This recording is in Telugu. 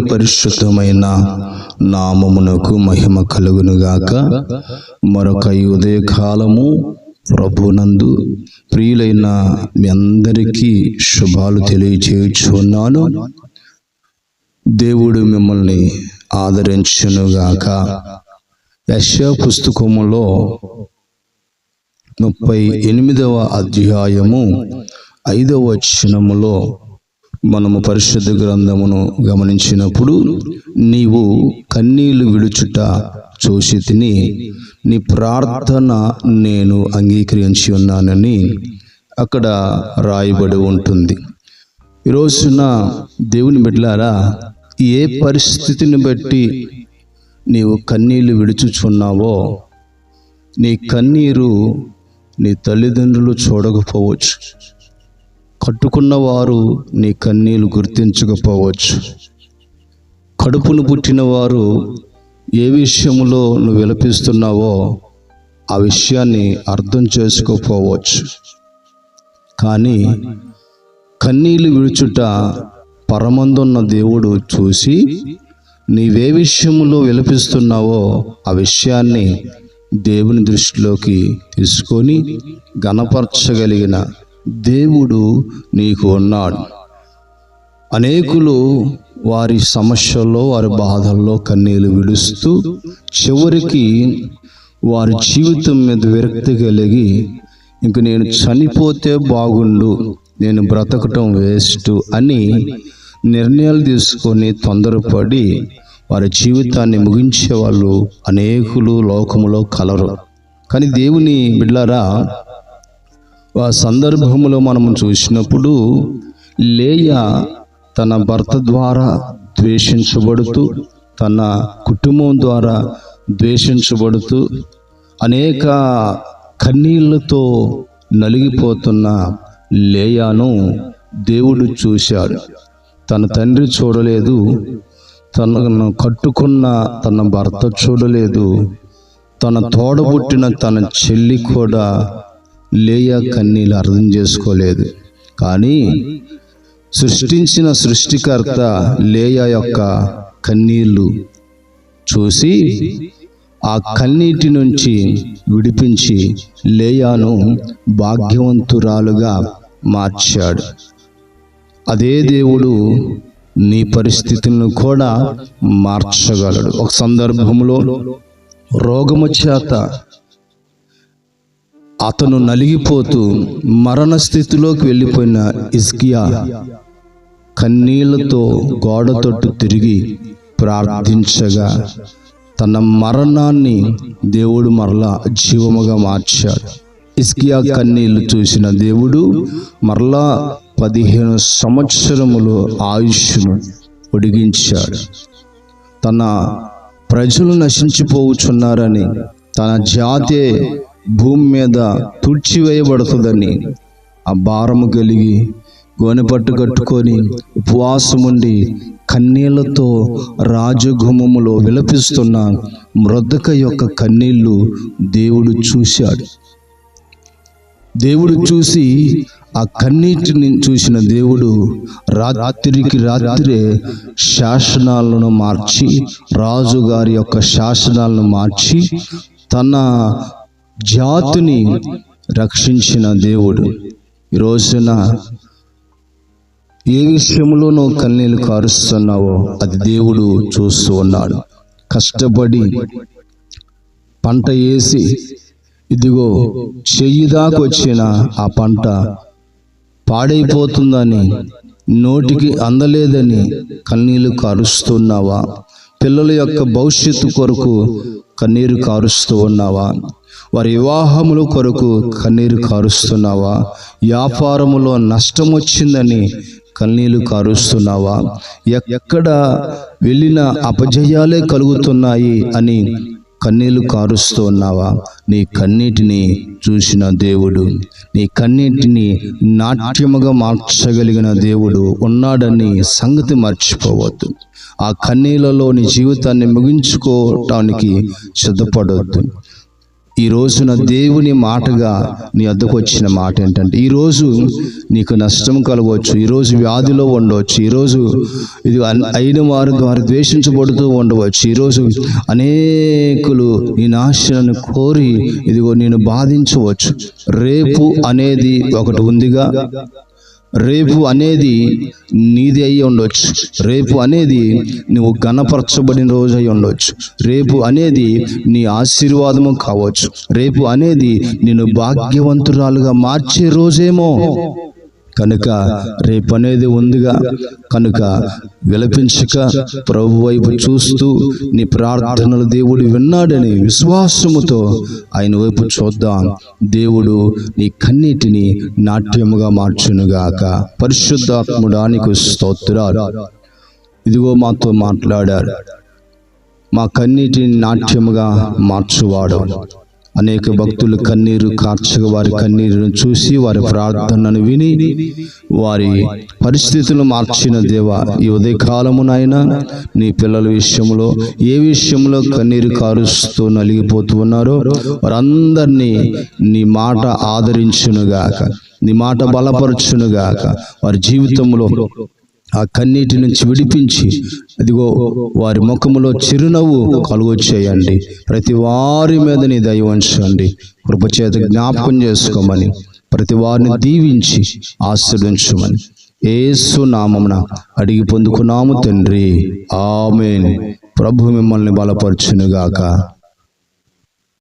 పరిశుద్ధమైన నామమునకు మహిమ కలుగునుగాక. మరొక ఉదయ కాలము ప్రభునందు ప్రియులైన మీ అందరికీ శుభాలు తెలియచేయుచున్నాను. దేవుడు మిమ్మల్ని ఆదరించునుగాక. యెషయా పుస్తకములో 38వ అధ్యాయము 5వ వచనములో మనము పరిశుద్ధ గ్రంథమును గమనించినప్పుడు, నీవు కన్నీళ్లు విడుచుట చూసి తిని నీ ప్రార్థన నేను అంగీకరించి ఉన్నానని అక్కడ రాయబడి ఉంటుంది. ఈరోజున దేవుని బిడ్డలారా, ఏ పరిస్థితిని బట్టి నీవు కన్నీళ్లు విడుచుచున్నావో, నీ కన్నీరు నీ తల్లిదండ్రులు చూడకపోవచ్చు, కట్టుకున్నవారు నీ కన్నీళ్లు గుర్తించకపోవచ్చు, కడుపును పుట్టిన వారు ఏ విషయంలో నువ్వు విలపిస్తున్నావో ఆ విషయాన్ని అర్థం చేసుకోకపోవచ్చు. కానీ కన్నీళ్లు విడుచుట పరమందున్న దేవుడు చూసి నీవే విషయంలో విలపిస్తున్నావో ఆ విషయాన్ని దేవుని దృష్టిలోకి తీసుకొని ఘనపరచగలిగిన దేవుడు నీకు ఉన్నాడు. అనేకులు వారి సమస్యల్లో, వారి బాధల్లో కన్నీళ్లు విడుస్తూ చివరికి వారి జీవితం మీద విరక్తి కలిగి, ఇంక నేను చనిపోతే బాగుండు, నేను బ్రతకటం వేస్ట్ అని నిర్ణయాలు తీసుకొని తొందరపడి వారి జీవితాన్ని ముగించే వాళ్ళు అనేకులు లోకములో కలరు. కానీ దేవుని బిడ్డలారా, ఆ సందర్భంలో మనము చూసినప్పుడు లేయా తన భర్త ద్వారా ద్వేషించబడుతూ, తన కుటుంబం ద్వారా ద్వేషించబడుతూ, అనేక కన్నీళ్లతో నలిగిపోతున్న లేయాను దేవుడు చూశాడు. తన తండ్రి చూడలేదు, తనను కట్టుకున్న తన భర్త చూడలేదు, తన తోడబుట్టిన తన చెల్లి కూడా లేయా కన్నీళ్ళు అర్థం చేసుకోలేదు. కానీ సృష్టించిన సృష్టికర్త లేయా యొక్క కన్నీళ్లు చూసి ఆ కన్నీటి నుంచి విడిపించి లేయాను భాగ్యవంతురాలుగా మార్చాడు. అదే దేవుడు నీ పరిస్థితులను కూడా మార్చగలడు. ఒక సందర్భంలో రోగము చేత అతను నలిగిపోతూ మరణ స్థితిలోకి వెళ్ళిపోయిన హిజ్కియా కన్నీళ్లతో గోడ తట్టు తిరిగి ప్రార్థించగా తన మరణాన్ని దేవుడు మరలా జీవముగా మార్చాడు. హిజ్కియా కన్నీళ్లు చూసిన దేవుడు మరలా 15 సంవత్సరములు ఆయుష్ను పొడిగించాడు. తన ప్రజలు నశించిపోవచ్చున్నారని, తన జాతే భూమి మీద తుడిచివేయబడుతుందని ఆ భారము కలిగి గోనెపట్టు కట్టుకొని ఉపవాసముండి కన్నీళ్లతో రాజగుమ్మములో విలపిస్తున్న మొర్దెకై యొక్క కన్నీళ్లు దేవుడు చూశాడు. దేవుడు చూసి ఆ కన్నీటిని చూసిన దేవుడు రాత్రికి రాత్రే శాసనాలను మార్చి, రాజుగారి యొక్క శాసనాలను మార్చి తన జాతిని రక్షించిన దేవుడు. ఈరోజున ఏ విషయంలో నువ్వు కన్నీళ్లు కారుస్తున్నావో అది దేవుడు చూస్తూ ఉన్నాడు. కష్టపడి పంట వేసి ఇదిగో చెయ్యి దాకా వచ్చిన ఆ పంట పాడైపోతుందని, నోటికి అందలేదని కన్నీళ్లు కారుస్తున్నావా? పిల్లల యొక్క భవిష్యత్తు కొరకు కన్నీరు కారుస్తూ ఉన్నావా? వారి వివాహముల కొరకు కన్నీరు కారుస్తున్నావా? వ్యాపారములో నష్టం వచ్చిందని కన్నీళ్లు కారుస్తున్నావా? ఎక్కడ వెళ్ళిన అపజయాలే కలుగుతున్నాయి అని కన్నీళ్లు కారుస్తూ ఉన్నావా? నీ కన్నీటిని చూసిన దేవుడు, నీ కన్నీటిని నాట్యముగా మార్చగలిగిన దేవుడు ఉన్నాడని సంగతి మర్చిపోవద్దు. ఆ కన్నీళ్లలో నీ జీవితాన్ని ముగించుకోవటానికి సిద్ధపడవద్దు. ఈ రోజున దేవుని మాటగా నీ వద్దకు వచ్చిన మాట ఏంటంటే, ఈరోజు నీకు నష్టం కలగవచ్చు, ఈరోజు వ్యాధిలో ఉండవచ్చు, ఈరోజు ఇది అయిన వారి ద్వారా ద్వేషించబడుతూ ఉండవచ్చు, ఈరోజు అనేకులు నీ నాశనాన్ని కోరి ఇదిగో నేను బాధించవచ్చు. రేపు అనేది ఒకటి ఉందిగా, రేపు అనేది నీది అయి ఉండొచ్చు, రేపు అనేది నువ్వు ఘనపరచబడిన రోజు అయి ఉండొచ్చు, రేపు అనేది నీ ఆశీర్వాదము కావచ్చు, రేపు అనేది నేను భాగ్యవంతురాలుగా మార్చే రోజేమో. కనుక రేపు అనేది ఉందిగా, కనుక విలపించక ప్రభు వైపు చూస్తూ నీ ప్రార్థనలు దేవుడు విన్నాడని విశ్వాసముతో ఆయన వైపు చూద్దాం. దేవుడు నీ కన్నీటిని నాట్యముగా మార్చునుగాక. పరిశుద్ధాత్ముడా నీకు స్తోత్రాలు. ఇదిగో మాతో మాట్లాడారు, మా కన్నీటిని నాట్యముగా మార్చువాడు. అనేక భక్తులు కన్నీరు కార్చగా వారి కన్నీరును చూసి వారి ప్రార్థనను విని వారి పరిస్థితులను మార్చిన దేవా, ఈ ఉదయకాలమునైనా నీ పిల్లల విషయంలో ఏ విషయంలో కన్నీరు కారుస్తూ నలిగిపోతూ ఉన్నారో వారందరినీ నీ మాట ఆదరించునుగాక, నీ మాట బలపరచునుగాక. వారి జీవితంలో ఆ కన్నీటి నుంచి విడిపించి అదిగో వారి ముఖములో చిరునవ్వు కలుగు చేయండి. ప్రతి వారి మీద నీ దయ ఉంచండి. కృపచేత జ్ఞాపకం చేసుకోమని ప్రతి వారిని దీవించి ఆశీర్వదించమని యేసు నామమున అడిగి పొందుకున్నాము తండ్రి, ఆమేన్. ప్రభు మిమ్మల్ని బలపరచునుగాక.